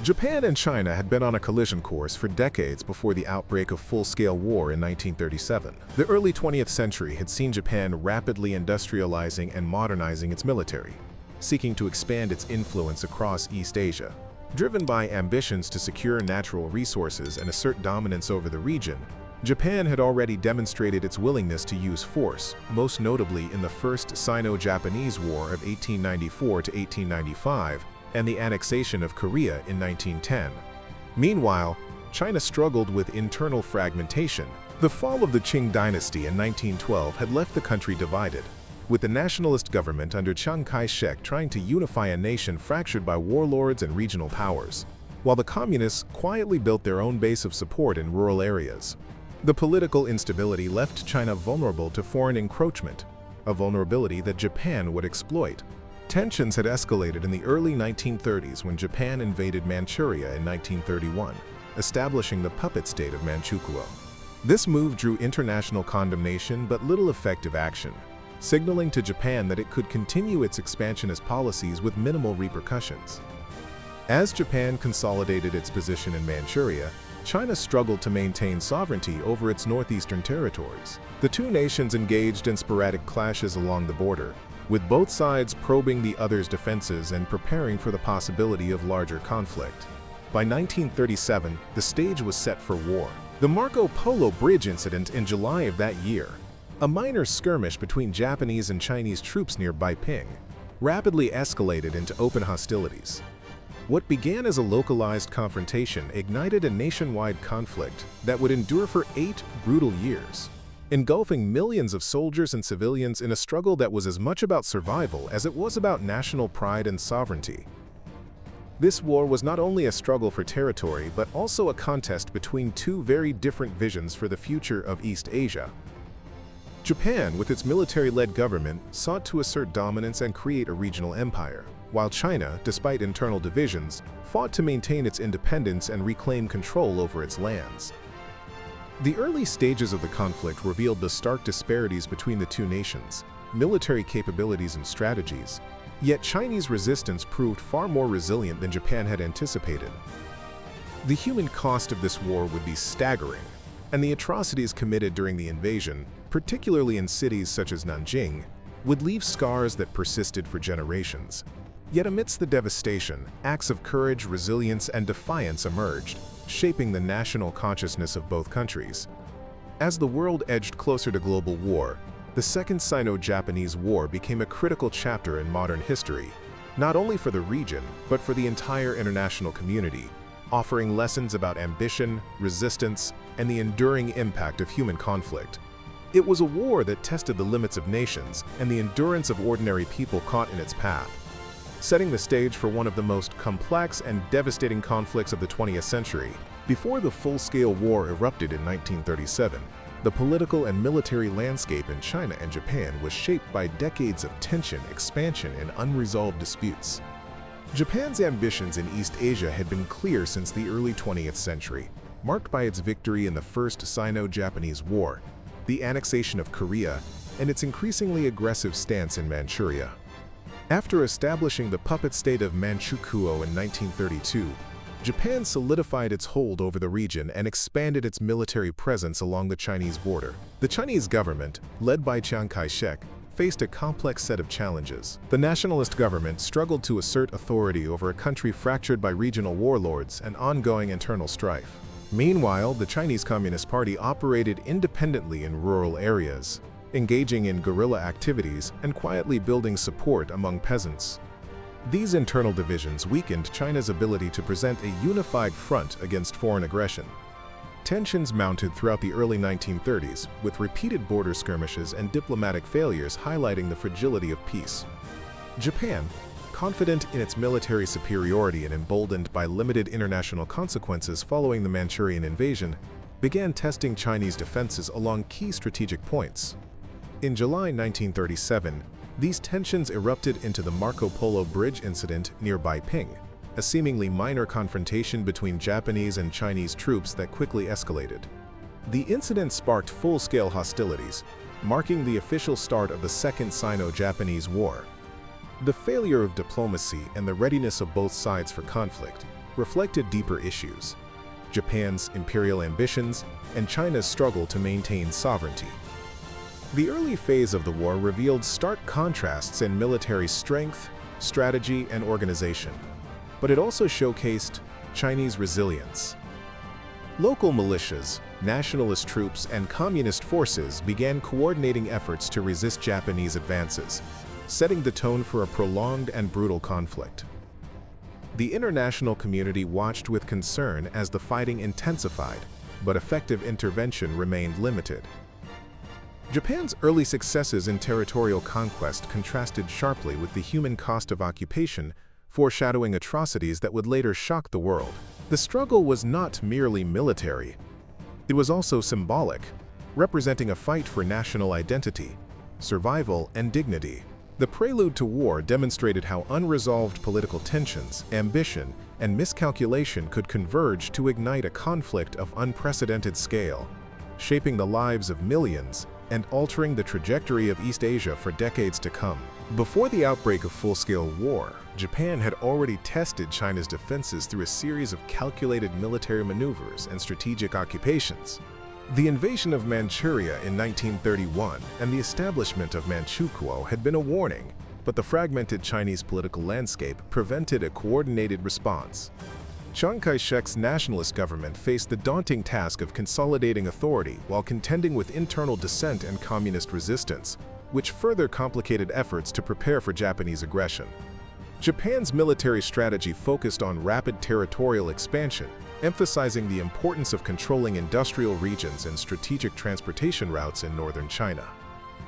Japan and China had been on a collision course for decades before the outbreak of full-scale war in 1937. The early 20th century had seen Japan rapidly industrializing and modernizing its military, seeking to expand its influence across East Asia. Driven by ambitions to secure natural resources and assert dominance over the region, Japan had already demonstrated its willingness to use force, most notably in the First Sino-Japanese War of 1894 to 1895, and the annexation of Korea in 1910. Meanwhile, China struggled with internal fragmentation. The fall of the Qing dynasty in 1912 had left the country divided, with the nationalist government under Chiang Kai-shek trying to unify a nation fractured by warlords and regional powers, while the communists quietly built their own base of support in rural areas. The political instability left China vulnerable to foreign encroachment, a vulnerability that Japan would exploit. Tensions had escalated in the early 1930s when Japan invaded Manchuria in 1931, establishing the puppet state of Manchukuo. This move drew international condemnation but little effective action, signaling to Japan that it could continue its expansionist policies with minimal repercussions. As Japan consolidated its position in Manchuria, China struggled to maintain sovereignty over its northeastern territories. The two nations engaged in sporadic clashes along the border, with both sides probing the other's defenses and preparing for the possibility of larger conflict. By 1937, the stage was set for war. The Marco Polo Bridge incident in July of that year, a minor skirmish between Japanese and Chinese troops near Beiping, rapidly escalated into open hostilities. What began as a localized confrontation ignited a nationwide conflict that would endure for 8 brutal years, engulfing millions of soldiers and civilians in a struggle that was as much about survival as it was about national pride and sovereignty. This war was not only a struggle for territory but also a contest between two very different visions for the future of East Asia. Japan, with its military-led government, sought to assert dominance and create a regional empire, while China, despite internal divisions, fought to maintain its independence and reclaim control over its lands. The early stages of the conflict revealed the stark disparities between the two nations, military capabilities and strategies, yet Chinese resistance proved far more resilient than Japan had anticipated. The human cost of this war would be staggering, and the atrocities committed during the invasion, particularly in cities such as Nanjing, would leave scars that persisted for generations. Yet amidst the devastation, acts of courage, resilience, and defiance emerged, shaping the national consciousness of both countries. As the world edged closer to global war, the Second Sino-Japanese War became a critical chapter in modern history, not only for the region, but for the entire international community, offering lessons about ambition, resistance, and the enduring impact of human conflict. It was a war that tested the limits of nations and the endurance of ordinary people caught in its path, setting the stage for one of the most complex and devastating conflicts of the 20th century. Before the full-scale war erupted in 1937, the political and military landscape in China and Japan was shaped by decades of tension, expansion, and unresolved disputes. Japan's ambitions in East Asia had been clear since the early 20th century, marked by its victory in the First Sino-Japanese War, the annexation of Korea, and its increasingly aggressive stance in Manchuria. After establishing the puppet state of Manchukuo in 1932, Japan solidified its hold over the region and expanded its military presence along the Chinese border. The Chinese government, led by Chiang Kai-shek, faced a complex set of challenges. The nationalist government struggled to assert authority over a country fractured by regional warlords and ongoing internal strife. Meanwhile, the Chinese Communist Party operated independently in rural areas, engaging in guerrilla activities and quietly building support among peasants. These internal divisions weakened China's ability to present a unified front against foreign aggression. Tensions mounted throughout the early 1930s, with repeated border skirmishes and diplomatic failures highlighting the fragility of peace. Japan, confident in its military superiority and emboldened by limited international consequences following the Manchurian invasion, began testing Chinese defenses along key strategic points. In July 1937, these tensions erupted into the Marco Polo Bridge incident near Beiping, a seemingly minor confrontation between Japanese and Chinese troops that quickly escalated. The incident sparked full-scale hostilities, marking the official start of the Second Sino-Japanese War. The failure of diplomacy and the readiness of both sides for conflict reflected deeper issues: Japan's imperial ambitions and China's struggle to maintain sovereignty. The early phase of the war revealed stark contrasts in military strength, strategy, and organization, but it also showcased Chinese resilience. Local militias, nationalist troops, and communist forces began coordinating efforts to resist Japanese advances, setting the tone for a prolonged and brutal conflict. The international community watched with concern as the fighting intensified, but effective intervention remained limited. Japan's early successes in territorial conquest contrasted sharply with the human cost of occupation, foreshadowing atrocities that would later shock the world. The struggle was not merely military. It was also symbolic, representing a fight for national identity, survival, and dignity. The prelude to war demonstrated how unresolved political tensions, ambition, and miscalculation could converge to ignite a conflict of unprecedented scale, shaping the lives of millions and altering the trajectory of East Asia for decades to come. Before the outbreak of full-scale war, Japan had already tested China's defenses through a series of calculated military maneuvers and strategic occupations. The invasion of Manchuria in 1931 and the establishment of Manchukuo had been a warning, but the fragmented Chinese political landscape prevented a coordinated response. Chiang Kai-shek's nationalist government faced the daunting task of consolidating authority while contending with internal dissent and communist resistance, which further complicated efforts to prepare for Japanese aggression. Japan's military strategy focused on rapid territorial expansion, emphasizing the importance of controlling industrial regions and strategic transportation routes in northern China.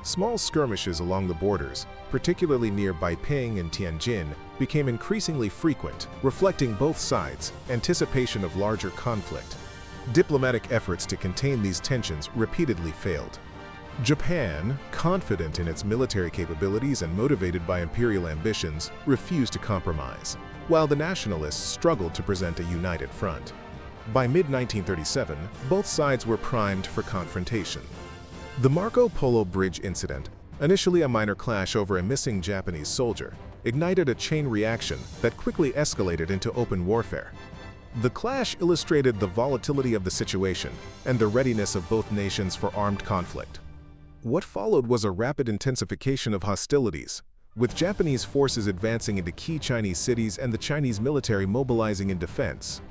Small skirmishes along the borders, particularly near Beiping and Tianjin, became increasingly frequent, reflecting both sides' anticipation of larger conflict. Diplomatic efforts to contain these tensions repeatedly failed. Japan, confident in its military capabilities and motivated by imperial ambitions, refused to compromise, while the nationalists struggled to present a united front. By mid-1937, both sides were primed for confrontation. The Marco Polo Bridge incident, initially a minor clash over a missing Japanese soldier, ignited a chain reaction that quickly escalated into open warfare. The clash illustrated the volatility of the situation and the readiness of both nations for armed conflict. What followed was a rapid intensification of hostilities, with Japanese forces advancing into key Chinese cities and the Chinese military mobilizing in defense.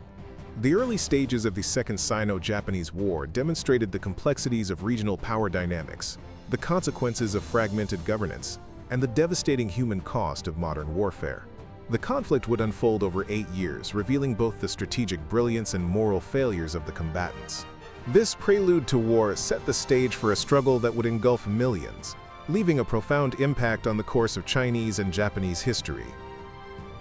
The early stages of the Second Sino-Japanese War demonstrated the complexities of regional power dynamics, the consequences of fragmented governance, and the devastating human cost of modern warfare. The conflict would unfold over 8 years, revealing both the strategic brilliance and moral failures of the combatants. This prelude to war set the stage for a struggle that would engulf millions, leaving a profound impact on the course of Chinese and Japanese history.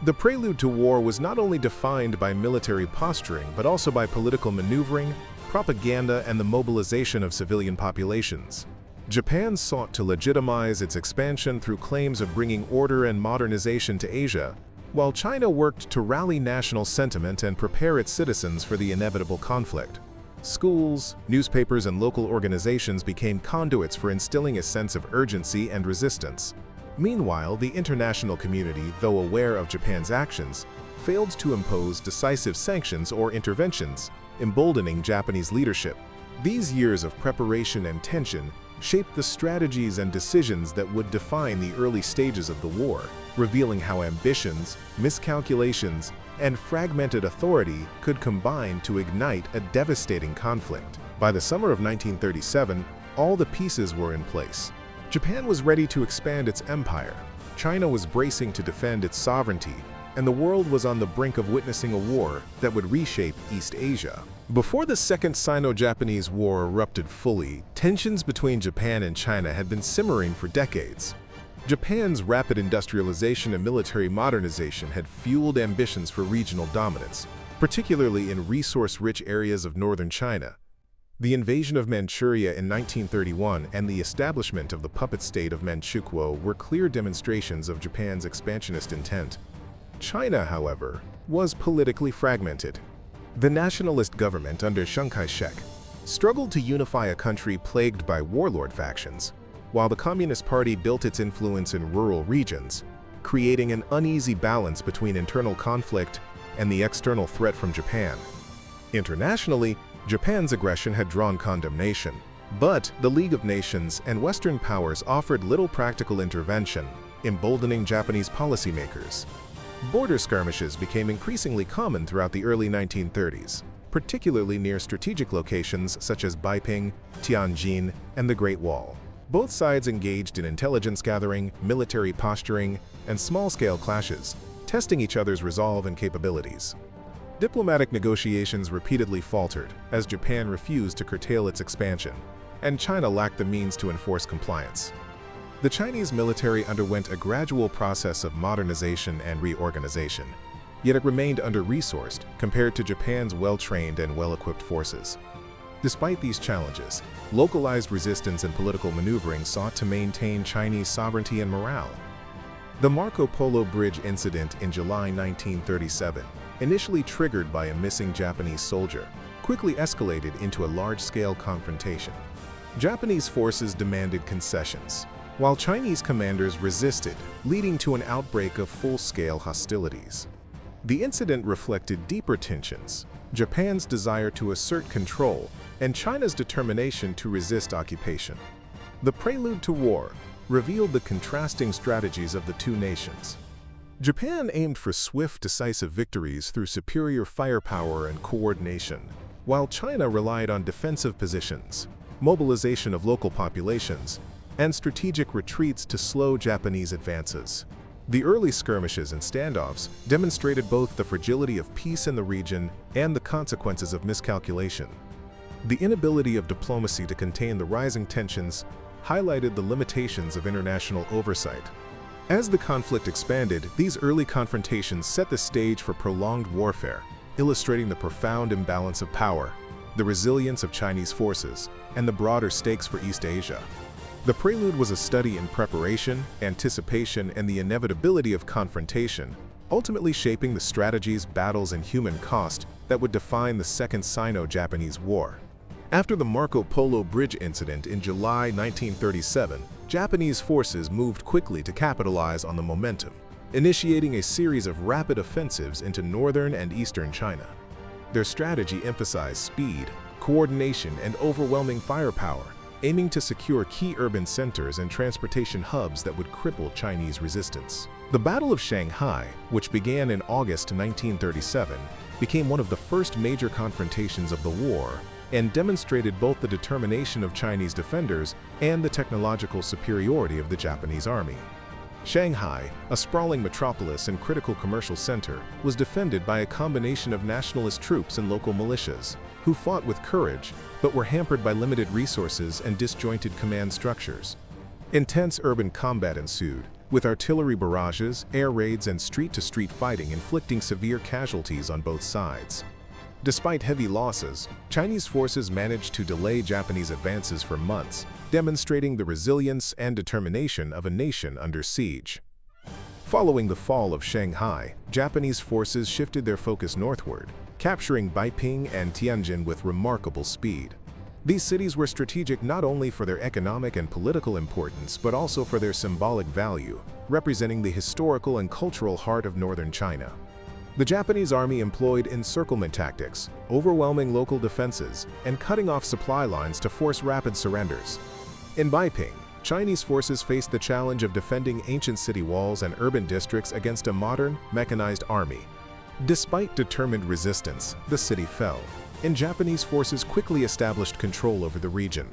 The prelude to war was not only defined by military posturing, but also by political maneuvering, propaganda, and the mobilization of civilian populations. Japan sought to legitimize its expansion through claims of bringing order and modernization to Asia, while China worked to rally national sentiment and prepare its citizens for the inevitable conflict. Schools, newspapers, and local organizations became conduits for instilling a sense of urgency and resistance. Meanwhile, the international community, though aware of Japan's actions, failed to impose decisive sanctions or interventions, emboldening Japanese leadership. These years of preparation and tension shaped the strategies and decisions that would define the early stages of the war, revealing how ambitions, miscalculations, and fragmented authority could combine to ignite a devastating conflict. By the summer of 1937, all the pieces were in place. Japan was ready to expand its empire, China was bracing to defend its sovereignty, and the world was on the brink of witnessing a war that would reshape East Asia. Before the Second Sino-Japanese War erupted fully, tensions between Japan and China had been simmering for decades. Japan's rapid industrialization and military modernization had fueled ambitions for regional dominance, particularly in resource-rich areas of northern China. The invasion of Manchuria in 1931 and the establishment of the puppet state of Manchukuo were clear demonstrations of Japan's expansionist intent. China, however, was politically fragmented. The nationalist government under Chiang Kai-shek struggled to unify a country plagued by warlord factions, while the Communist Party built its influence in rural regions, creating an uneasy balance between internal conflict and the external threat from Japan. Internationally, Japan's aggression had drawn condemnation, but the League of Nations and Western powers offered little practical intervention, emboldening Japanese policymakers. Border skirmishes became increasingly common throughout the early 1930s, particularly near strategic locations such as Beiping, Tianjin, and the Great Wall. Both sides engaged in intelligence gathering, military posturing, and small-scale clashes, testing each other's resolve and capabilities. Diplomatic negotiations repeatedly faltered as Japan refused to curtail its expansion, and China lacked the means to enforce compliance. The Chinese military underwent a gradual process of modernization and reorganization, yet it remained under-resourced compared to Japan's well-trained and well-equipped forces. Despite these challenges, localized resistance and political maneuvering sought to maintain Chinese sovereignty and morale. The Marco Polo Bridge incident in July 1937, initially triggered by a missing Japanese soldier, quickly escalated into a large-scale confrontation. Japanese forces demanded concessions, while Chinese commanders resisted, leading to an outbreak of full-scale hostilities. The incident reflected deeper tensions, Japan's desire to assert control, and China's determination to resist occupation. The prelude to war revealed the contrasting strategies of the two nations. Japan aimed for swift, decisive victories through superior firepower and coordination, while China relied on defensive positions, mobilization of local populations, and strategic retreats to slow Japanese advances. The early skirmishes and standoffs demonstrated both the fragility of peace in the region and the consequences of miscalculation. The inability of diplomacy to contain the rising tensions highlighted the limitations of international oversight. As the conflict expanded, these early confrontations set the stage for prolonged warfare, illustrating the profound imbalance of power, the resilience of Chinese forces, and the broader stakes for East Asia. The prelude was a study in preparation, anticipation, and the inevitability of confrontation, ultimately shaping the strategies, battles, and human cost that would define the Second Sino-Japanese War. After the Marco Polo Bridge incident in July 1937, Japanese forces moved quickly to capitalize on the momentum, initiating a series of rapid offensives into northern and eastern China. Their strategy emphasized speed, coordination, and overwhelming firepower, aiming to secure key urban centers and transportation hubs that would cripple Chinese resistance. The Battle of Shanghai, which began in August 1937, became one of the first major confrontations of the war and demonstrated both the determination of Chinese defenders and the technological superiority of the Japanese army. Shanghai, a sprawling metropolis and critical commercial center, was defended by a combination of nationalist troops and local militias, who fought with courage but were hampered by limited resources and disjointed command structures. Intense urban combat ensued, with artillery barrages, air raids, and street-to-street fighting inflicting severe casualties on both sides. Despite heavy losses, Chinese forces managed to delay Japanese advances for months, demonstrating the resilience and determination of a nation under siege. Following the fall of Shanghai, Japanese forces shifted their focus northward, capturing Beiping and Tianjin with remarkable speed. These cities were strategic not only for their economic and political importance but also for their symbolic value, representing the historical and cultural heart of northern China. The Japanese army employed encirclement tactics, overwhelming local defenses, and cutting off supply lines to force rapid surrenders. In Beiping, Chinese forces faced the challenge of defending ancient city walls and urban districts against a modern, mechanized army. Despite determined resistance, the city fell, and Japanese forces quickly established control over the region.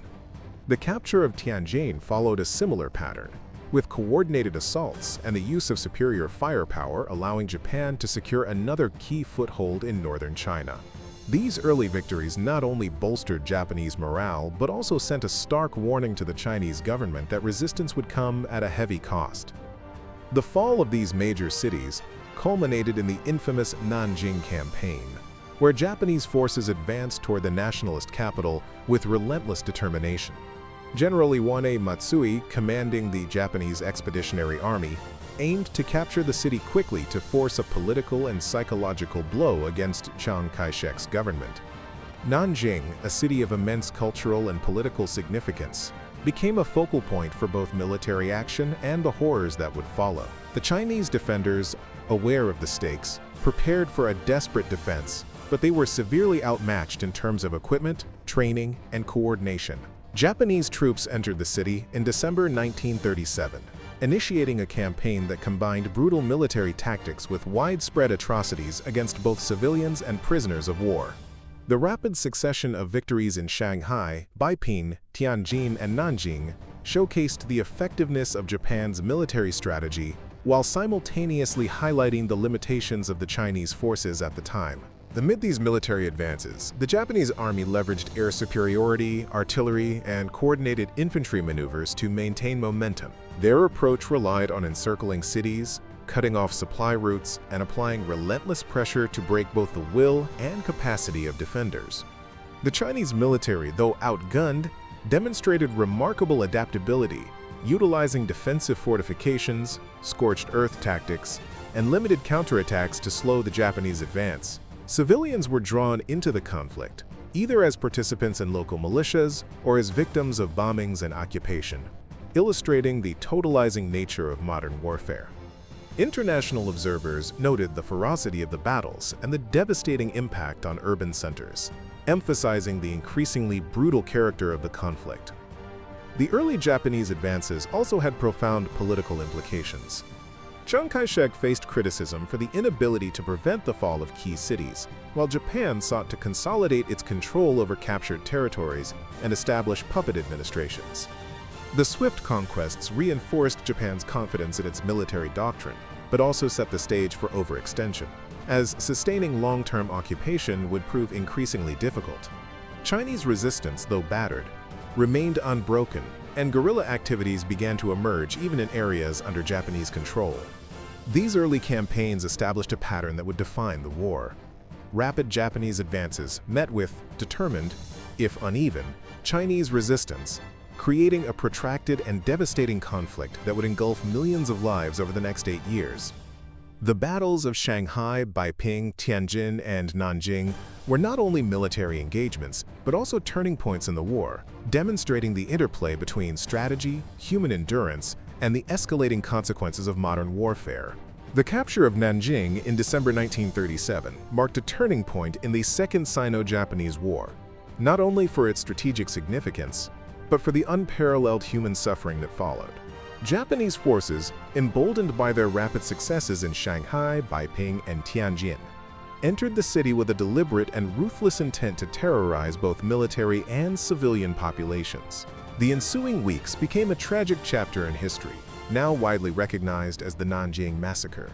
The capture of Tianjin followed a similar pattern, with coordinated assaults and the use of superior firepower allowing Japan to secure another key foothold in northern China. These early victories not only bolstered Japanese morale but also sent a stark warning to the Chinese government that resistance would come at a heavy cost. The fall of these major cities culminated in the infamous Nanjing Campaign, where Japanese forces advanced toward the nationalist capital with relentless determination. General Iwane Matsui, commanding the Japanese Expeditionary Army, aimed to capture the city quickly to force a political and psychological blow against Chiang Kai-shek's government. Nanjing, a city of immense cultural and political significance, became a focal point for both military action and the horrors that would follow. The Chinese defenders, aware of the stakes, prepared for a desperate defense, but they were severely outmatched in terms of equipment, training, and coordination. Japanese troops entered the city in December 1937, initiating a campaign that combined brutal military tactics with widespread atrocities against both civilians and prisoners of war. The rapid succession of victories in Shanghai, Beiping, Tianjin, and Nanjing showcased the effectiveness of Japan's military strategy while simultaneously highlighting the limitations of the Chinese forces at the time. Amid these military advances, the Japanese army leveraged air superiority, artillery, and coordinated infantry maneuvers to maintain momentum. Their approach relied on encircling cities, cutting off supply routes, and applying relentless pressure to break both the will and capacity of defenders. The Chinese military, though outgunned, demonstrated remarkable adaptability, utilizing defensive fortifications, scorched earth tactics, and limited counterattacks to slow the Japanese advance. Civilians were drawn into the conflict, either as participants in local militias or as victims of bombings and occupation, illustrating the totalizing nature of modern warfare. International observers noted the ferocity of the battles and the devastating impact on urban centers, emphasizing the increasingly brutal character of the conflict. The early Japanese advances also had profound political implications. Chiang Kai-shek faced criticism for the inability to prevent the fall of key cities, while Japan sought to consolidate its control over captured territories and establish puppet administrations. The swift conquests reinforced Japan's confidence in its military doctrine, but also set the stage for overextension, as sustaining long-term occupation would prove increasingly difficult. Chinese resistance, though battered, remained unbroken, and guerrilla activities began to emerge even in areas under Japanese control. These early campaigns established a pattern that would define the war. Rapid Japanese advances met with determined, if uneven, Chinese resistance, creating a protracted and devastating conflict that would engulf millions of lives over the next 8 years. The battles of Shanghai, Beiping, Tianjin, and Nanjing were not only military engagements, but also turning points in the war, demonstrating the interplay between strategy, human endurance, and the escalating consequences of modern warfare. The capture of Nanjing in December 1937 marked a turning point in the Second Sino-Japanese War, not only for its strategic significance, but for the unparalleled human suffering that followed. Japanese forces, emboldened by their rapid successes in Shanghai, Beiping, and Tianjin, entered the city with a deliberate and ruthless intent to terrorize both military and civilian populations. The ensuing weeks became a tragic chapter in history, now widely recognized as the Nanjing Massacre,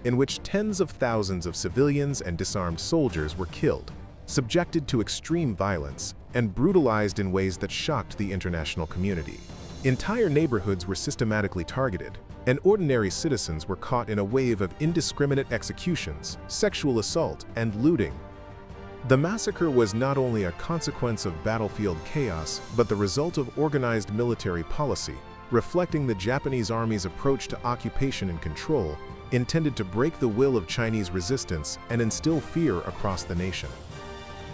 in which tens of thousands of civilians and disarmed soldiers were killed, subjected to extreme violence, and brutalized in ways that shocked the international community. Entire neighborhoods were systematically targeted, and ordinary citizens were caught in a wave of indiscriminate executions, sexual assault, and looting. The massacre was not only a consequence of battlefield chaos, but the result of organized military policy, reflecting the Japanese army's approach to occupation and control, intended to break the will of Chinese resistance and instill fear across the nation.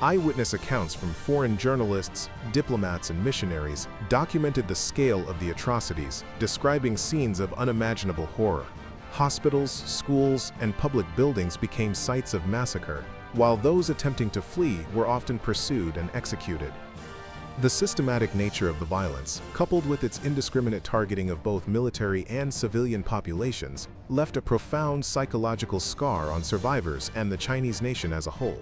Eyewitness accounts from foreign journalists, diplomats, and missionaries documented the scale of the atrocities, describing scenes of unimaginable horror. Hospitals, schools, and public buildings became sites of massacre, while those attempting to flee were often pursued and executed. The systematic nature of the violence, coupled with its indiscriminate targeting of both military and civilian populations, left a profound psychological scar on survivors and the Chinese nation as a whole.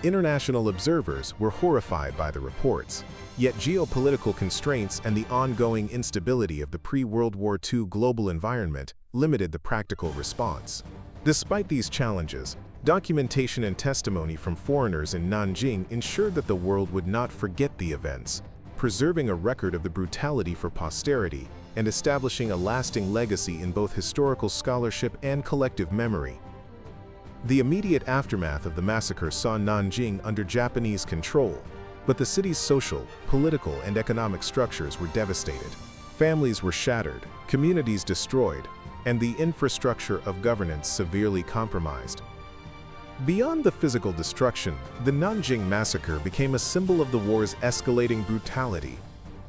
International observers were horrified by the reports, yet geopolitical constraints and the ongoing instability of the pre-World War II global environment limited the practical response. Despite these challenges, documentation and testimony from foreigners in Nanjing ensured that the world would not forget the events, preserving a record of the brutality for posterity and establishing a lasting legacy in both historical scholarship and collective memory. The immediate aftermath of the massacre saw Nanjing under Japanese control, but the city's social, political, and economic structures were devastated. Families were shattered, communities destroyed, and the infrastructure of governance severely compromised. Beyond the physical destruction, the Nanjing massacre became a symbol of the war's escalating brutality,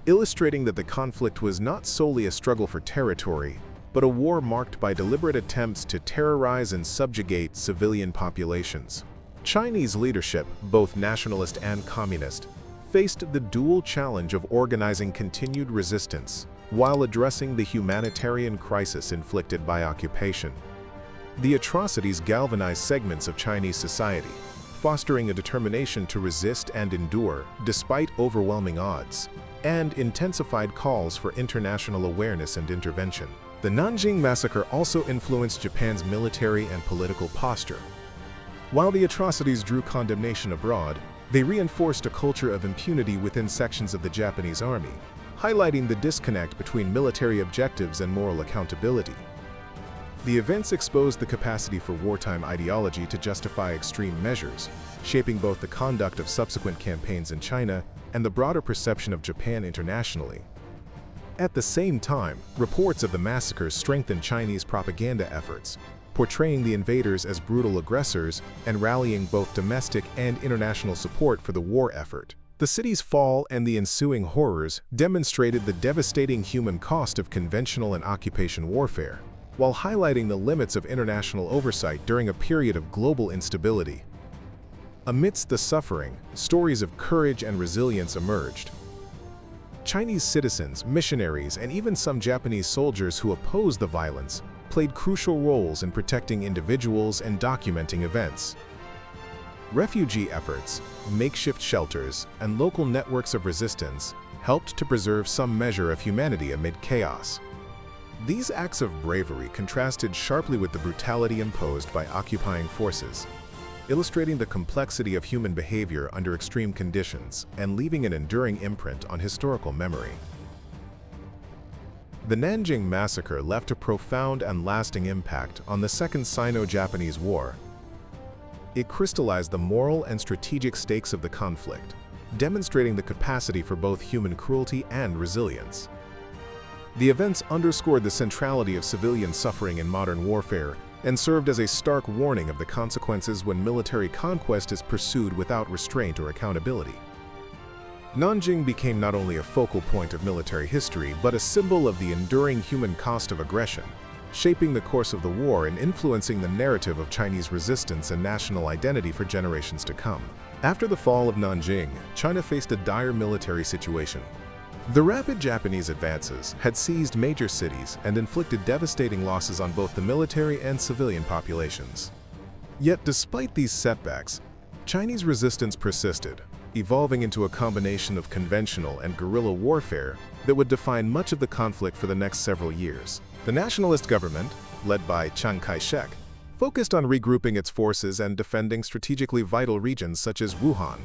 illustrating that the conflict was not solely a struggle for territory, but a war marked by deliberate attempts to terrorize and subjugate civilian populations. Chinese leadership, both nationalist and communist, faced the dual challenge of organizing continued resistance while addressing the humanitarian crisis inflicted by occupation. The atrocities galvanized segments of Chinese society, fostering a determination to resist and endure despite overwhelming odds, and intensified calls for international awareness and intervention. The Nanjing Massacre also influenced Japan's military and political posture. While the atrocities drew condemnation abroad, they reinforced a culture of impunity within sections of the Japanese army, highlighting the disconnect between military objectives and moral accountability. The events exposed the capacity for wartime ideology to justify extreme measures, shaping both the conduct of subsequent campaigns in China and the broader perception of Japan internationally. At the same time, reports of the massacres strengthened Chinese propaganda efforts, portraying the invaders as brutal aggressors and rallying both domestic and international support for the war effort. The city's fall and the ensuing horrors demonstrated the devastating human cost of conventional and occupation warfare, while highlighting the limits of international oversight during a period of global instability. Amidst the suffering, stories of courage and resilience emerged. Chinese citizens, missionaries, and even some Japanese soldiers who opposed the violence played crucial roles in protecting individuals and documenting events. Refugee efforts, makeshift shelters, and local networks of resistance helped to preserve some measure of humanity amid chaos. These acts of bravery contrasted sharply with the brutality imposed by occupying forces, illustrating the complexity of human behavior under extreme conditions and leaving an enduring imprint on historical memory. The Nanjing Massacre left a profound and lasting impact on the Second Sino-Japanese War. It crystallized the moral and strategic stakes of the conflict, demonstrating the capacity for both human cruelty and resilience. The events underscored the centrality of civilian suffering in modern warfare and served as a stark warning of the consequences when military conquest is pursued without restraint or accountability. Nanjing became not only a focal point of military history, but a symbol of the enduring human cost of aggression, shaping the course of the war and influencing the narrative of Chinese resistance and national identity for generations to come. After the fall of Nanjing, China faced a dire military situation. The rapid Japanese advances had seized major cities and inflicted devastating losses on both the military and civilian populations. Yet despite these setbacks, Chinese resistance persisted, evolving into a combination of conventional and guerrilla warfare that would define much of the conflict for the next several years. The nationalist government, led by Chiang Kai-shek, focused on regrouping its forces and defending strategically vital regions such as Wuhan,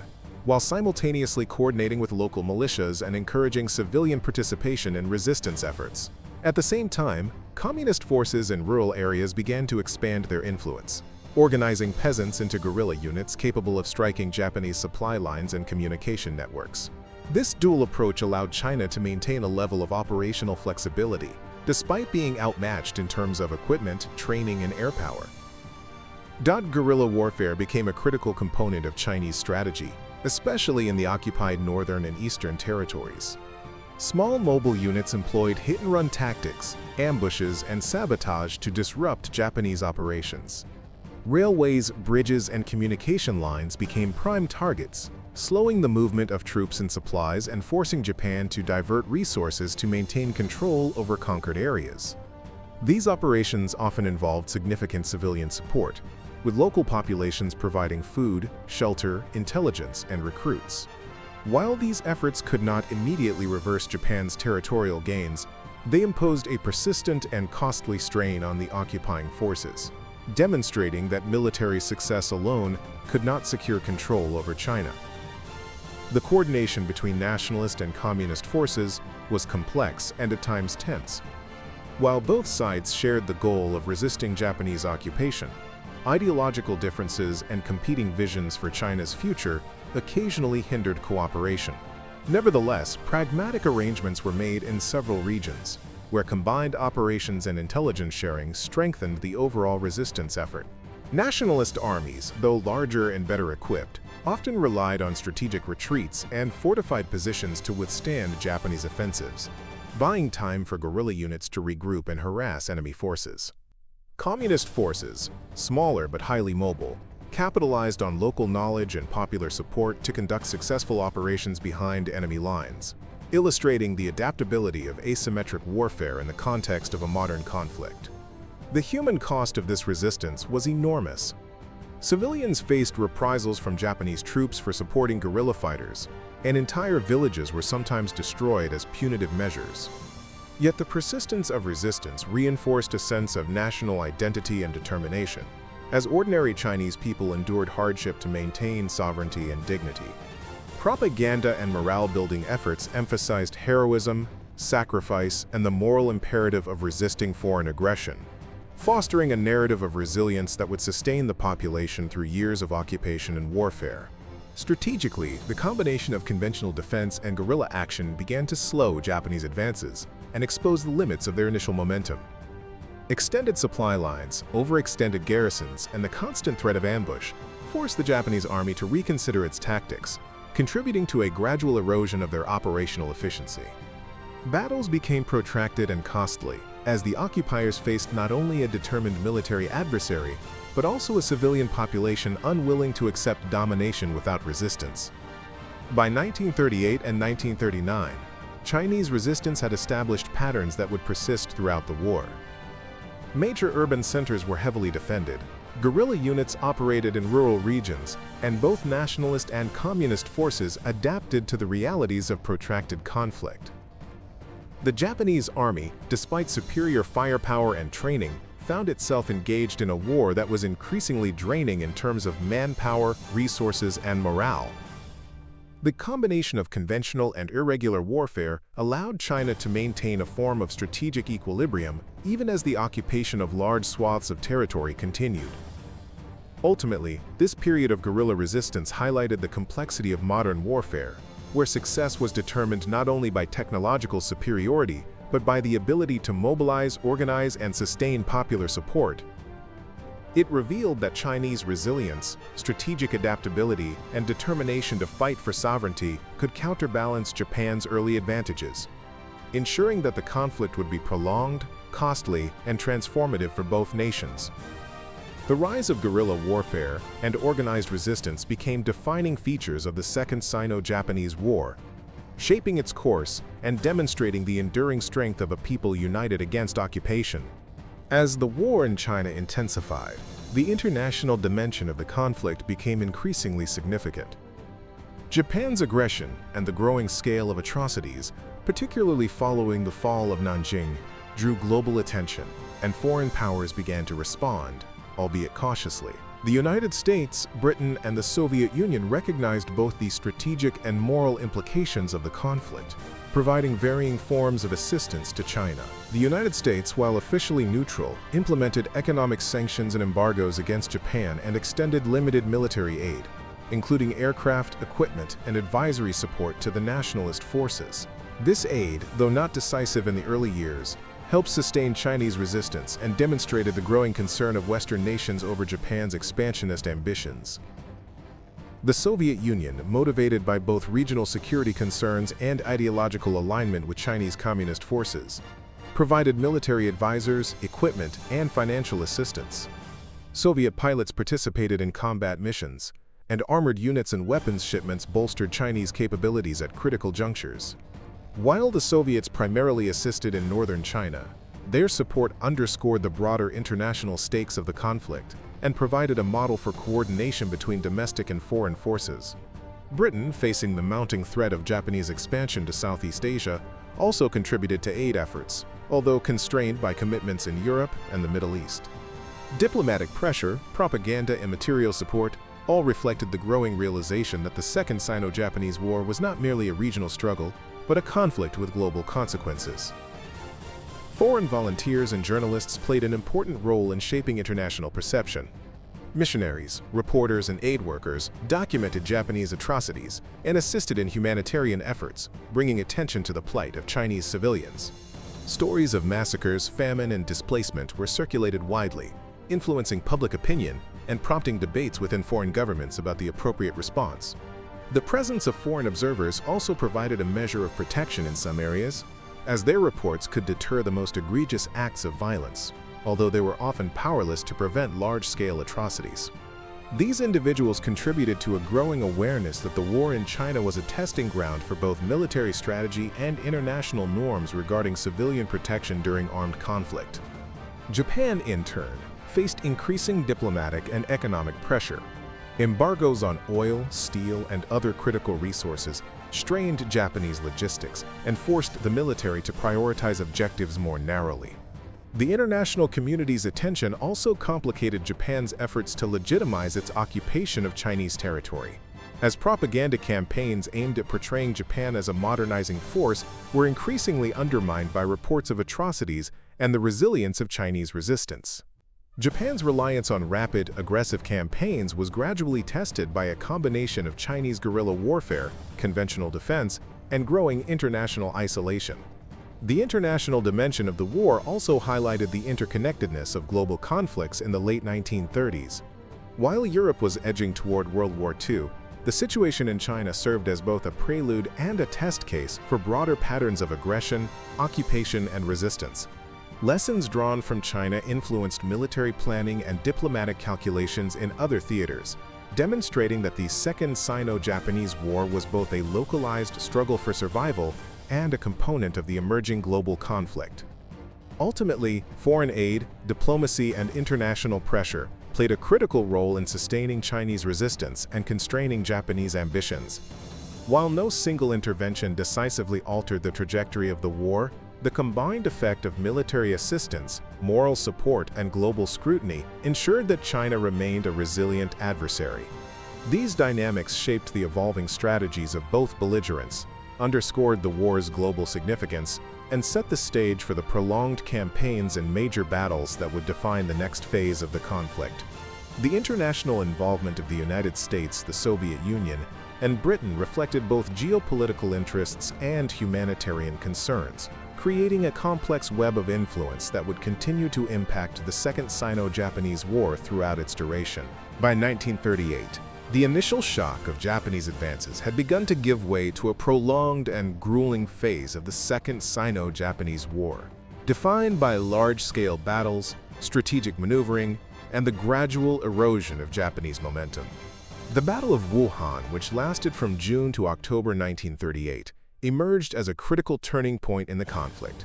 while simultaneously coordinating with local militias and encouraging civilian participation in resistance efforts. At the same time, communist forces in rural areas began to expand their influence, organizing peasants into guerrilla units capable of striking Japanese supply lines and communication networks. This dual approach allowed China to maintain a level of operational flexibility, despite being outmatched in terms of equipment, training, and air power. Guerrilla warfare became a critical component of Chinese strategy, especially in the occupied northern and eastern territories. Small mobile units employed hit-and-run tactics, ambushes, and sabotage to disrupt Japanese operations. Railways, bridges, and communication lines became prime targets, slowing the movement of troops and supplies and forcing Japan to divert resources to maintain control over conquered areas. These operations often involved significant civilian support, with local populations providing food, shelter, intelligence, and recruits. While these efforts could not immediately reverse Japan's territorial gains, they imposed a persistent and costly strain on the occupying forces, demonstrating that military success alone could not secure control over China. The coordination between nationalist and communist forces was complex and at times tense. While both sides shared the goal of resisting Japanese occupation, ideological differences and competing visions for China's future occasionally hindered cooperation. Nevertheless, pragmatic arrangements were made in several regions, where combined operations and intelligence sharing strengthened the overall resistance effort. Nationalist armies, though larger and better equipped, often relied on strategic retreats and fortified positions to withstand Japanese offensives. buying time for guerrilla units to regroup and harass enemy forces. Communist forces, smaller but highly mobile, capitalized on local knowledge and popular support to conduct successful operations behind enemy lines, illustrating the adaptability of asymmetric warfare in the context of a modern conflict. The human cost of this resistance was enormous. Civilians faced reprisals from Japanese troops for supporting guerrilla fighters, and entire villages were sometimes destroyed as punitive measures. Yet the persistence of resistance reinforced a sense of national identity and determination, as ordinary Chinese people endured hardship to maintain sovereignty and dignity. Propaganda and morale-building efforts emphasized heroism, sacrifice, and the moral imperative of resisting foreign aggression, fostering a narrative of resilience that would sustain the population through years of occupation and warfare. Strategically, the combination of conventional defense and guerrilla action began to slow Japanese advances and expose the limits of their initial momentum. Extended supply lines, overextended garrisons, and the constant threat of ambush forced the Japanese army to reconsider its tactics, contributing to a gradual erosion of their operational efficiency. Battles became protracted and costly, as the occupiers faced not only a determined military adversary, but also a civilian population unwilling to accept domination without resistance. By 1938 and 1939, Chinese resistance had established patterns that would persist throughout the war. Major urban centers were heavily defended, guerrilla units operated in rural regions, and both nationalist and communist forces adapted to the realities of protracted conflict. The Japanese army, despite superior firepower and training, found itself engaged in a war that was increasingly draining in terms of manpower, resources, and morale. The combination of conventional and irregular warfare allowed China to maintain a form of strategic equilibrium even as the occupation of large swaths of territory continued. Ultimately, this period of guerrilla resistance highlighted the complexity of modern warfare, where success was determined not only by technological superiority, but by the ability to mobilize, organize, and sustain popular support. It revealed that Chinese resilience, strategic adaptability, and determination to fight for sovereignty could counterbalance Japan's early advantages, ensuring that the conflict would be prolonged, costly, and transformative for both nations. The rise of guerrilla warfare and organized resistance became defining features of the Second Sino-Japanese War, shaping its course and demonstrating the enduring strength of a people united against occupation. As the war in China intensified, the international dimension of the conflict became increasingly significant. Japan's aggression and the growing scale of atrocities, particularly following the fall of Nanjing, drew global attention, and foreign powers began to respond, albeit cautiously. The United States, Britain, and the Soviet Union recognized both the strategic and moral implications of the conflict, providing varying forms of assistance to China. The United States, while officially neutral, implemented economic sanctions and embargoes against Japan and extended limited military aid, including aircraft, equipment, and advisory support to the nationalist forces. This aid, though not decisive in the early years, helped sustain Chinese resistance and demonstrated the growing concern of Western nations over Japan's expansionist ambitions. The Soviet Union, motivated by both regional security concerns and ideological alignment with Chinese communist forces, provided military advisors, equipment, and financial assistance. Soviet pilots participated in combat missions, and armored units and weapons shipments bolstered Chinese capabilities at critical junctures. While the Soviets primarily assisted in northern China, their support underscored the broader international stakes of the conflict and provided a model for coordination between domestic and foreign forces. Britain, facing the mounting threat of Japanese expansion to Southeast Asia, also contributed to aid efforts, although constrained by commitments in Europe and the Middle East. Diplomatic pressure, propaganda, and material support all reflected the growing realization that the Second Sino-Japanese War was not merely a regional struggle, but a conflict with global consequences. Foreign volunteers and journalists played an important role in shaping international perception. Missionaries, reporters, and aid workers documented Japanese atrocities and assisted in humanitarian efforts, bringing attention to the plight of Chinese civilians. Stories of massacres, famine, and displacement were circulated widely, influencing public opinion and prompting debates within foreign governments about the appropriate response. The presence of foreign observers also provided a measure of protection in some areas, as their reports could deter the most egregious acts of violence, although they were often powerless to prevent large-scale atrocities. These individuals contributed to a growing awareness that the war in China was a testing ground for both military strategy and international norms regarding civilian protection during armed conflict. Japan, in turn, faced increasing diplomatic and economic pressure. Embargoes on oil, steel, and other critical resources strained Japanese logistics and forced the military to prioritize objectives more narrowly. The international community's attention also complicated Japan's efforts to legitimize its occupation of Chinese territory, as propaganda campaigns aimed at portraying Japan as a modernizing force were increasingly undermined by reports of atrocities and the resilience of Chinese resistance. Japan's reliance on rapid, aggressive campaigns was gradually tested by a combination of Chinese guerrilla warfare, conventional defense, and growing international isolation. The international dimension of the war also highlighted the interconnectedness of global conflicts in the late 1930s. While Europe was edging toward World War II, the situation in China served as both a prelude and a test case for broader patterns of aggression, occupation, and resistance. Lessons drawn from China influenced military planning and diplomatic calculations in other theaters, demonstrating that the Second Sino-Japanese War was both a localized struggle for survival and a component of the emerging global conflict. Ultimately, foreign aid, diplomacy, and international pressure played a critical role in sustaining Chinese resistance and constraining Japanese ambitions. While no single intervention decisively altered the trajectory of the war, the combined effect of military assistance, moral support, and global scrutiny ensured that China remained a resilient adversary. These dynamics shaped the evolving strategies of both belligerents, underscored the war's global significance, and set the stage for the prolonged campaigns and major battles that would define the next phase of the conflict. The international involvement of the United States, the Soviet Union, and Britain reflected both geopolitical interests and humanitarian concerns, creating a complex web of influence that would continue to impact the Second Sino-Japanese War throughout its duration. By 1938, the initial shock of Japanese advances had begun to give way to a prolonged and grueling phase of the Second Sino-Japanese War, defined by large-scale battles, strategic maneuvering, and the gradual erosion of Japanese momentum. The Battle of Wuhan, which lasted from June to October 1938, emerged as a critical turning point in the conflict.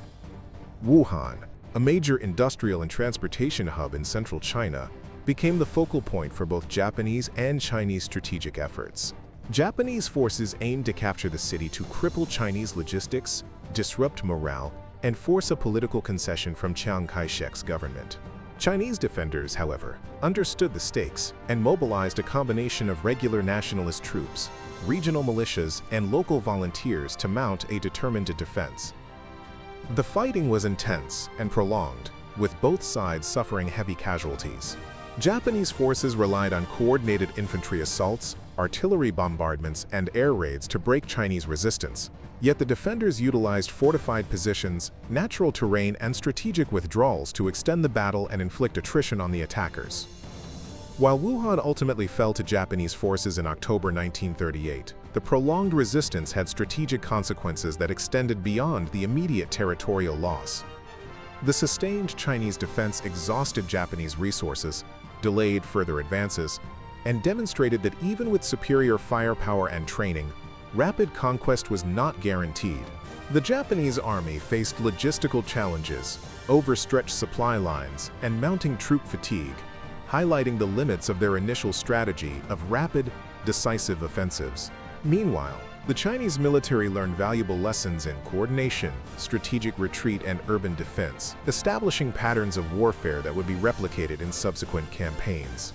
Wuhan, a major industrial and transportation hub in central China, became the focal point for both Japanese and Chinese strategic efforts. Japanese forces aimed to capture the city to cripple Chinese logistics, disrupt morale, and force a political concession from Chiang Kai-shek's government. Chinese defenders, however, understood the stakes and mobilized a combination of regular nationalist troops, regional militias, and local volunteers to mount a determined defense. The fighting was intense and prolonged, with both sides suffering heavy casualties. Japanese forces relied on coordinated infantry assaults, artillery bombardments, and air raids to break Chinese resistance, yet the defenders utilized fortified positions, natural terrain, and strategic withdrawals to extend the battle and inflict attrition on the attackers. While Wuhan ultimately fell to Japanese forces in October 1938, the prolonged resistance had strategic consequences that extended beyond the immediate territorial loss. The sustained Chinese defense exhausted Japanese resources, delayed further advances, and demonstrated that even with superior firepower and training, rapid conquest was not guaranteed. The Japanese army faced logistical challenges, overstretched supply lines, and mounting troop fatigue, highlighting the limits of their initial strategy of rapid, decisive offensives. Meanwhile, the Chinese military learned valuable lessons in coordination, strategic retreat, and urban defense, establishing patterns of warfare that would be replicated in subsequent campaigns.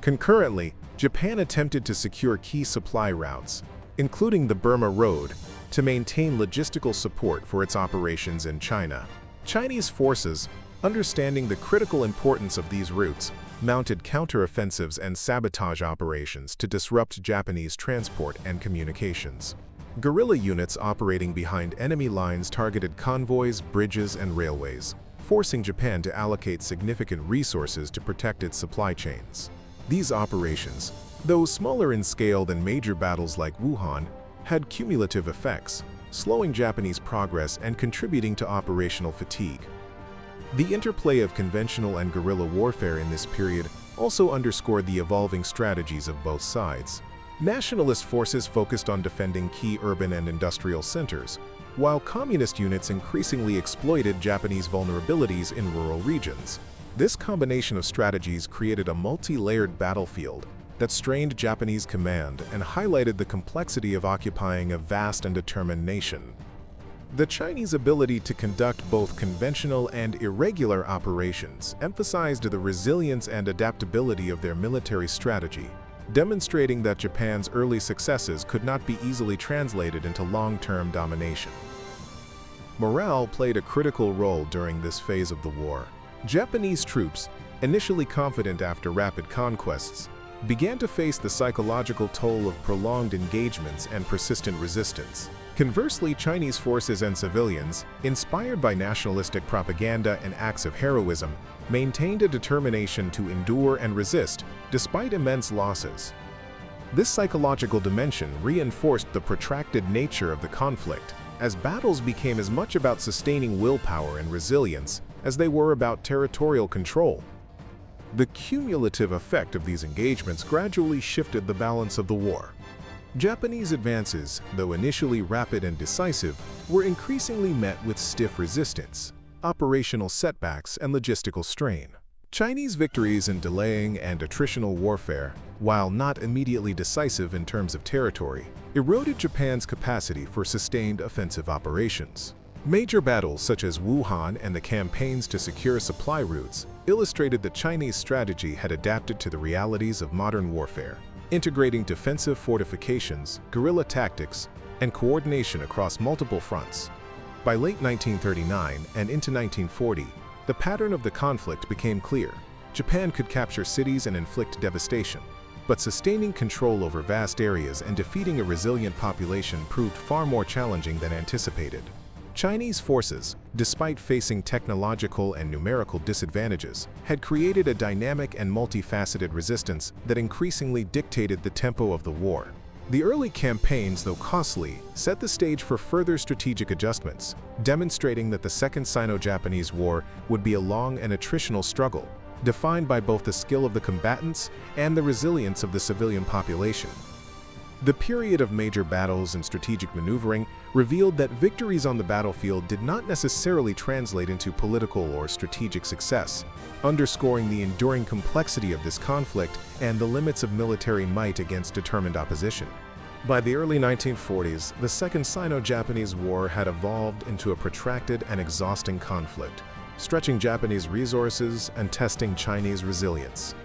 Concurrently, Japan attempted to secure key supply routes, including the Burma Road, to maintain logistical support for its operations in China. Chinese forces, understanding the critical importance of these routes, mounted counteroffensives and sabotage operations to disrupt Japanese transport and communications. Guerrilla units operating behind enemy lines targeted convoys, bridges, and railways, forcing Japan to allocate significant resources to protect its supply chains. These operations, though smaller in scale than major battles like Wuhan, had cumulative effects, slowing Japanese progress and contributing to operational fatigue. The interplay of conventional and guerrilla warfare in this period also underscored the evolving strategies of both sides. Nationalist forces focused on defending key urban and industrial centers, while communist units increasingly exploited Japanese vulnerabilities in rural regions. This combination of strategies created a multi-layered battlefield that strained Japanese command and highlighted the complexity of occupying a vast and determined nation. The Chinese ability to conduct both conventional and irregular operations emphasized the resilience and adaptability of their military strategy, demonstrating that Japan's early successes could not be easily translated into long-term domination. Morale played a critical role during this phase of the war. Japanese troops, initially confident after rapid conquests, began to face the psychological toll of prolonged engagements and persistent resistance. Conversely, Chinese forces and civilians, inspired by nationalistic propaganda and acts of heroism, maintained a determination to endure and resist despite immense losses. This psychological dimension reinforced the protracted nature of the conflict, as battles became as much about sustaining willpower and resilience as they were about territorial control. The cumulative effect of these engagements gradually shifted the balance of the war. Japanese advances, though initially rapid and decisive, were increasingly met with stiff resistance, operational setbacks, and logistical strain. Chinese victories in delaying and attritional warfare, while not immediately decisive in terms of territory, eroded Japan's capacity for sustained offensive operations. Major battles such as Wuhan and the campaigns to secure supply routes illustrated that Chinese strategy had adapted to the realities of modern warfare, integrating defensive fortifications, guerrilla tactics, and coordination across multiple fronts. By late 1939 and into 1940, the pattern of the conflict became clear. Japan could capture cities and inflict devastation, but sustaining control over vast areas and defeating a resilient population proved far more challenging than anticipated. Chinese forces, despite facing technological and numerical disadvantages, had created a dynamic and multifaceted resistance that increasingly dictated the tempo of the war. The early campaigns, though costly, set the stage for further strategic adjustments, demonstrating that the Second Sino-Japanese War would be a long and attritional struggle, defined by both the skill of the combatants and the resilience of the civilian population. The period of major battles and strategic maneuvering revealed that victories on the battlefield did not necessarily translate into political or strategic success, underscoring the enduring complexity of this conflict and the limits of military might against determined opposition. By the early 1940s, the Second Sino-Japanese War had evolved into a protracted and exhausting conflict, stretching Japanese resources and testing Chinese resilience.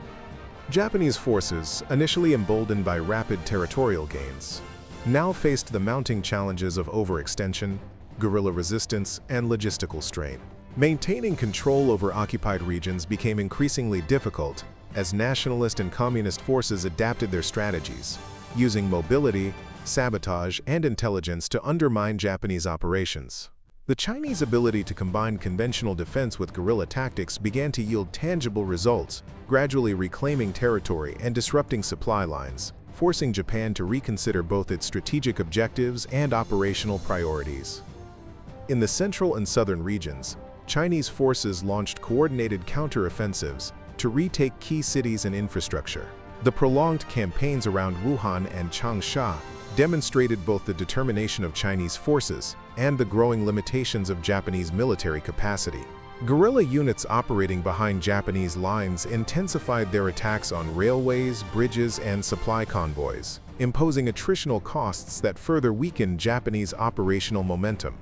Japanese forces, initially emboldened by rapid territorial gains, now faced the mounting challenges of overextension, guerrilla resistance, and logistical strain. Maintaining control over occupied regions became increasingly difficult as nationalist and communist forces adapted their strategies, using mobility, sabotage, and intelligence to undermine Japanese operations. The Chinese ability to combine conventional defense with guerrilla tactics began to yield tangible results, gradually reclaiming territory and disrupting supply lines, forcing Japan to reconsider both its strategic objectives and operational priorities. In the central and southern regions, Chinese forces launched coordinated counteroffensives to retake key cities and infrastructure. The prolonged campaigns around Wuhan and Changsha demonstrated both the determination of Chinese forces and the growing limitations of Japanese military capacity. Guerrilla units operating behind Japanese lines intensified their attacks on railways, bridges, and supply convoys, imposing attritional costs that further weakened Japanese operational momentum.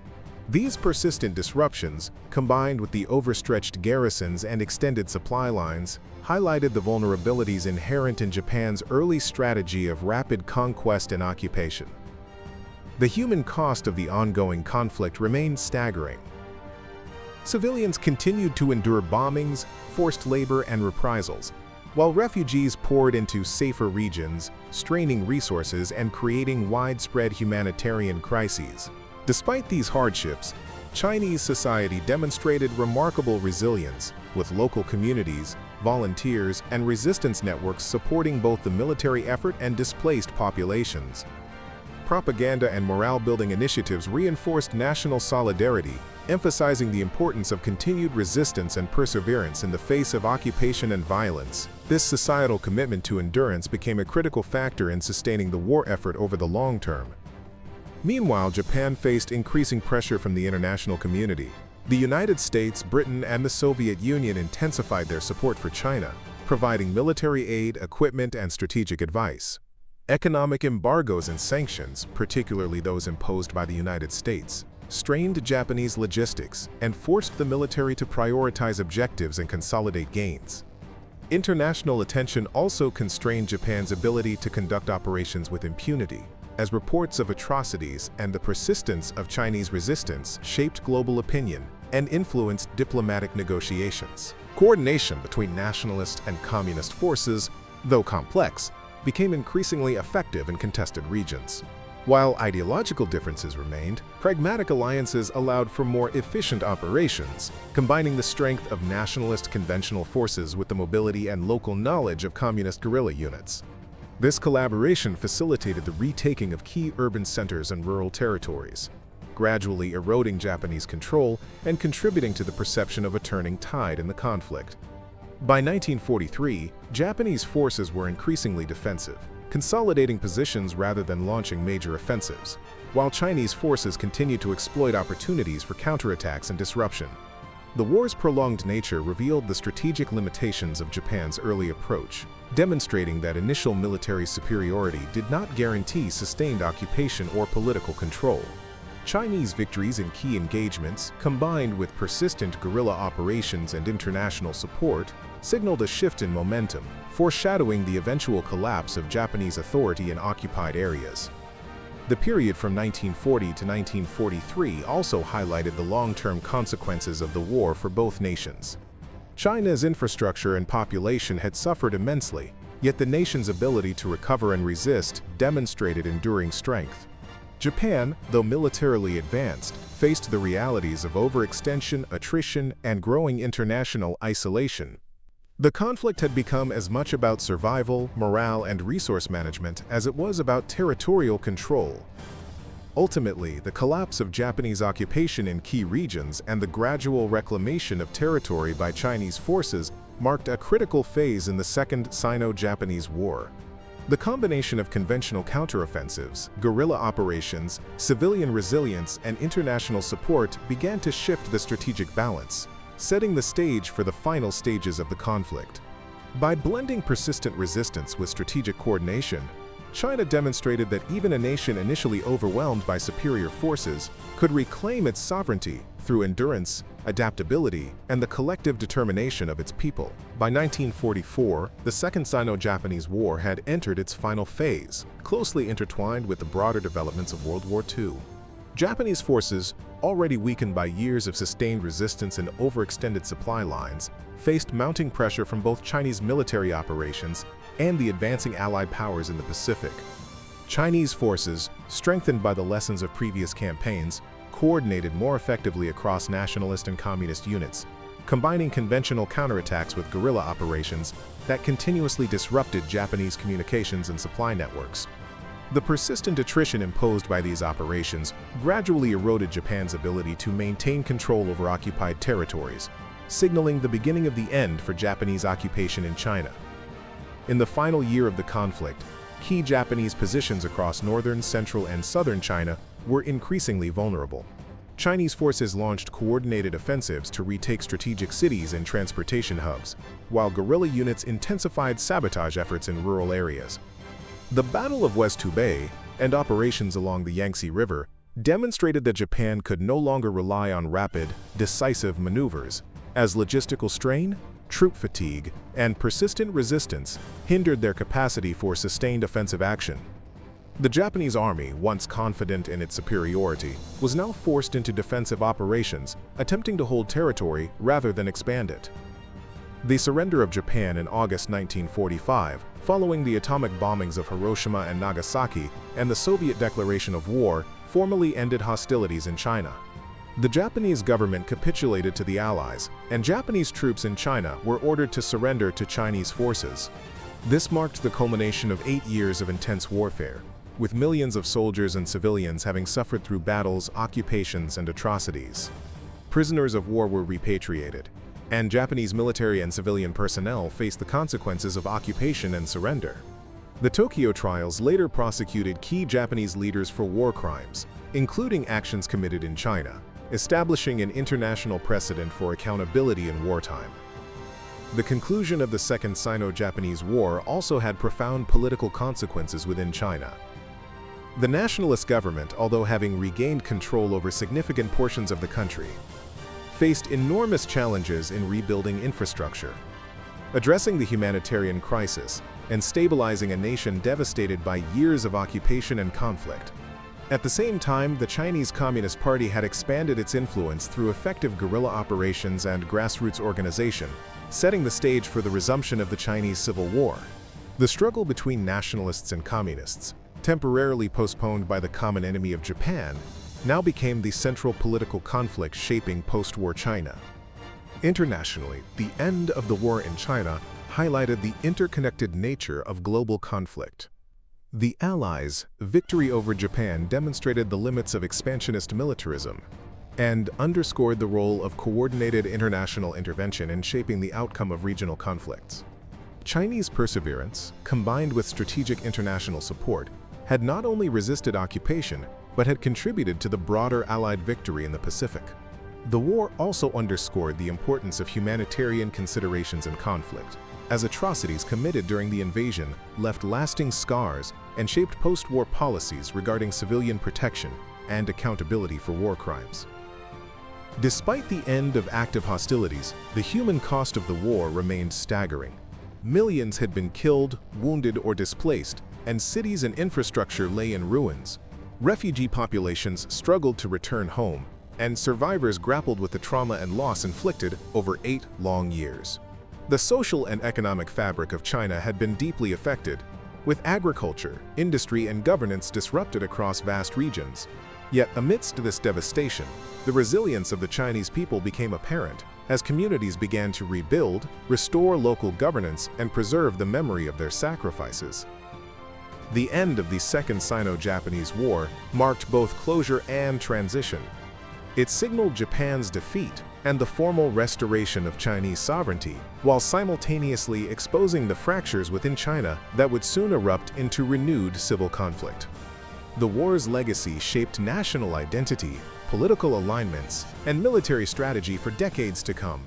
These persistent disruptions, combined with the overstretched garrisons and extended supply lines, highlighted the vulnerabilities inherent in Japan's early strategy of rapid conquest and occupation. The human cost of the ongoing conflict remained staggering. Civilians continued to endure bombings, forced labor, and reprisals, while refugees poured into safer regions, straining resources and creating widespread humanitarian crises. Despite these hardships, Chinese society demonstrated remarkable resilience, with local communities, volunteers, and resistance networks supporting both the military effort and displaced populations. propaganda and morale-building initiatives reinforced national solidarity, emphasizing the importance of continued resistance and perseverance in the face of occupation and violence. This societal commitment to endurance became a critical factor in sustaining the war effort over the long term. Meanwhile, Japan faced increasing pressure from the international community. The United States, Britain, and the Soviet Union intensified their support for China, providing military aid, equipment, and strategic advice. Economic embargoes and sanctions, particularly those imposed by the United States, strained Japanese logistics and forced the military to prioritize objectives and consolidate gains. International attention also constrained Japan's ability to conduct operations with impunity, as reports of atrocities and the persistence of Chinese resistance shaped global opinion and influenced diplomatic negotiations. Coordination between nationalist and communist forces, though complex, became increasingly effective in contested regions. While ideological differences remained, pragmatic alliances allowed for more efficient operations, combining the strength of nationalist conventional forces with the mobility and local knowledge of communist guerrilla units. This collaboration facilitated the retaking of key urban centers and rural territories, gradually eroding Japanese control and contributing to the perception of a turning tide in the conflict. By 1943, Japanese forces were increasingly defensive, consolidating positions rather than launching major offensives, while Chinese forces continued to exploit opportunities for counterattacks and disruption. The war's prolonged nature revealed the strategic limitations of Japan's early approach, demonstrating that initial military superiority did not guarantee sustained occupation or political control. Chinese victories in key engagements, combined with persistent guerrilla operations and international support, signaled a shift in momentum, foreshadowing the eventual collapse of Japanese authority in occupied areas. The period from 1940 to 1943 also highlighted the long-term consequences of the war for both nations. China's infrastructure and population had suffered immensely, yet the nation's ability to recover and resist demonstrated enduring strength. Japan, though militarily advanced, faced the realities of overextension, attrition, and growing international isolation. The conflict had become as much about survival, morale, and resource management as it was about territorial control. Ultimately, the collapse of Japanese occupation in key regions and the gradual reclamation of territory by Chinese forces marked a critical phase in the Second Sino-Japanese War. The combination of conventional counteroffensives, guerrilla operations, civilian resilience, and international support began to shift the strategic balance, setting the stage for the final stages of the conflict. By blending persistent resistance with strategic coordination, China demonstrated that even a nation initially overwhelmed by superior forces could reclaim its sovereignty through endurance, adaptability, and the collective determination of its people. By 1944, the Second Sino-Japanese War had entered its final phase, closely intertwined with the broader developments of World War II. Japanese forces, already weakened by years of sustained resistance and overextended supply lines, faced mounting pressure from both Chinese military operations and the advancing Allied powers in the Pacific. Chinese forces, strengthened by the lessons of previous campaigns, coordinated more effectively across nationalist and communist units, combining conventional counterattacks with guerrilla operations that continuously disrupted Japanese communications and supply networks. The persistent attrition imposed by these operations gradually eroded Japan's ability to maintain control over occupied territories, signaling the beginning of the end for Japanese occupation in China. In the final year of the conflict, key Japanese positions across northern, central, and southern China were increasingly vulnerable. Chinese forces launched coordinated offensives to retake strategic cities and transportation hubs, while guerrilla units intensified sabotage efforts in rural areas. The Battle of West Hubei and operations along the Yangtze River demonstrated that Japan could no longer rely on rapid, decisive maneuvers, as logistical strain, troop fatigue, and persistent resistance hindered their capacity for sustained offensive action. The Japanese army, once confident in its superiority, was now forced into defensive operations, attempting to hold territory rather than expand it. The surrender of Japan in August 1945, following the atomic bombings of Hiroshima and Nagasaki and the Soviet declaration of war, formally ended hostilities in China. The Japanese government capitulated to the Allies, and Japanese troops in China were ordered to surrender to Chinese forces. This marked the culmination of 8 years of intense warfare, with millions of soldiers and civilians having suffered through battles, occupations, and atrocities. Prisoners of war were repatriated, and Japanese military and civilian personnel faced the consequences of occupation and surrender. The Tokyo trials later prosecuted key Japanese leaders for war crimes, including actions committed in China, establishing an international precedent for accountability in wartime. The conclusion of the Second Sino-Japanese War also had profound political consequences within China. The nationalist government, although having regained control over significant portions of the country, faced enormous challenges in rebuilding infrastructure, addressing the humanitarian crisis, and stabilizing a nation devastated by years of occupation and conflict. At the same time, the Chinese Communist Party had expanded its influence through effective guerrilla operations and grassroots organization, setting the stage for the resumption of the Chinese Civil War. The struggle between nationalists and communists, temporarily postponed by the common enemy of Japan, now became the central political conflict shaping post-war China. Internationally, the end of the war in China highlighted the interconnected nature of global conflict. The Allies' victory over Japan demonstrated the limits of expansionist militarism and underscored the role of coordinated international intervention in shaping the outcome of regional conflicts. Chinese perseverance, combined with strategic international support, had not only resisted occupation, but had contributed to the broader Allied victory in the Pacific. The war also underscored the importance of humanitarian considerations in conflict, as atrocities committed during the invasion left lasting scars and shaped post-war policies regarding civilian protection and accountability for war crimes. Despite the end of active hostilities, the human cost of the war remained staggering. Millions had been killed, wounded, or displaced, and cities and infrastructure lay in ruins. Refugee populations struggled to return home, and survivors grappled with the trauma and loss inflicted over 8 long years. The social and economic fabric of China had been deeply affected, with agriculture, industry, and governance disrupted across vast regions. Yet amidst this devastation, the resilience of the Chinese people became apparent as communities began to rebuild, restore local governance, and preserve the memory of their sacrifices. The end of the Second Sino-Japanese War marked both closure and transition. It signaled Japan's defeat and the formal restoration of Chinese sovereignty, while simultaneously exposing the fractures within China that would soon erupt into renewed civil conflict. The war's legacy shaped national identity, political alignments, and military strategy for decades to come.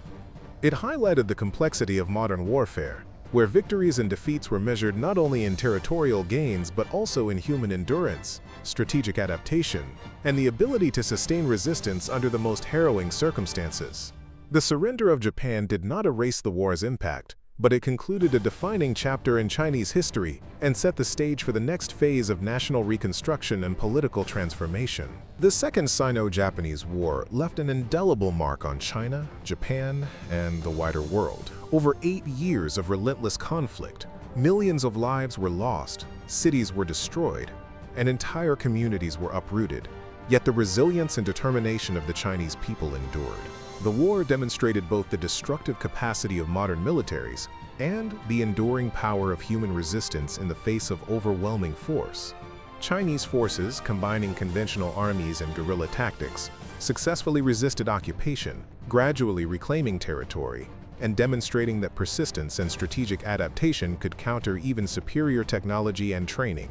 It highlighted the complexity of modern warfare, where victories and defeats were measured not only in territorial gains but also in human endurance, strategic adaptation, and the ability to sustain resistance under the most harrowing circumstances. The surrender of Japan did not erase the war's impact, but it concluded a defining chapter in Chinese history and set the stage for the next phase of national reconstruction and political transformation. The Second Sino-Japanese War left an indelible mark on China, Japan, and the wider world. Over 8 years of relentless conflict, millions of lives were lost, cities were destroyed, and entire communities were uprooted. Yet the resilience and determination of the Chinese people endured. The war demonstrated both the destructive capacity of modern militaries and the enduring power of human resistance in the face of overwhelming force. Chinese forces, combining conventional armies and guerrilla tactics, successfully resisted occupation, gradually reclaiming territory and demonstrating that persistence and strategic adaptation could counter even superior technology and training.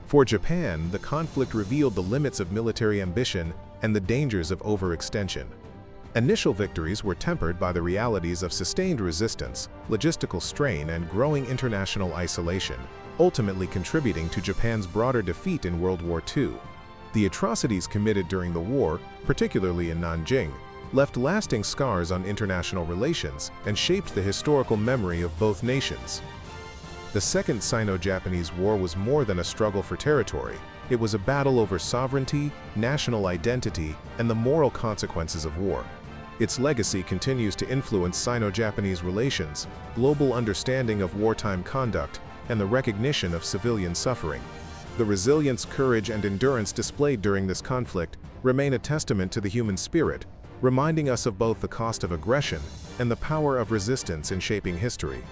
For Japan, the conflict revealed the limits of military ambition and the dangers of overextension. Initial victories were tempered by the realities of sustained resistance, logistical strain, and growing international isolation, ultimately contributing to Japan's broader defeat in World War II. The atrocities committed during the war, particularly in Nanjing, left lasting scars on international relations and shaped the historical memory of both nations. The Second Sino-Japanese War was more than a struggle for territory. It was a battle over sovereignty, national identity, and the moral consequences of war. Its legacy continues to influence Sino-Japanese relations, global understanding of wartime conduct, and the recognition of civilian suffering. The resilience, courage, and endurance displayed during this conflict remain a testament to the human spirit, reminding us of both the cost of aggression and the power of resistance in shaping history.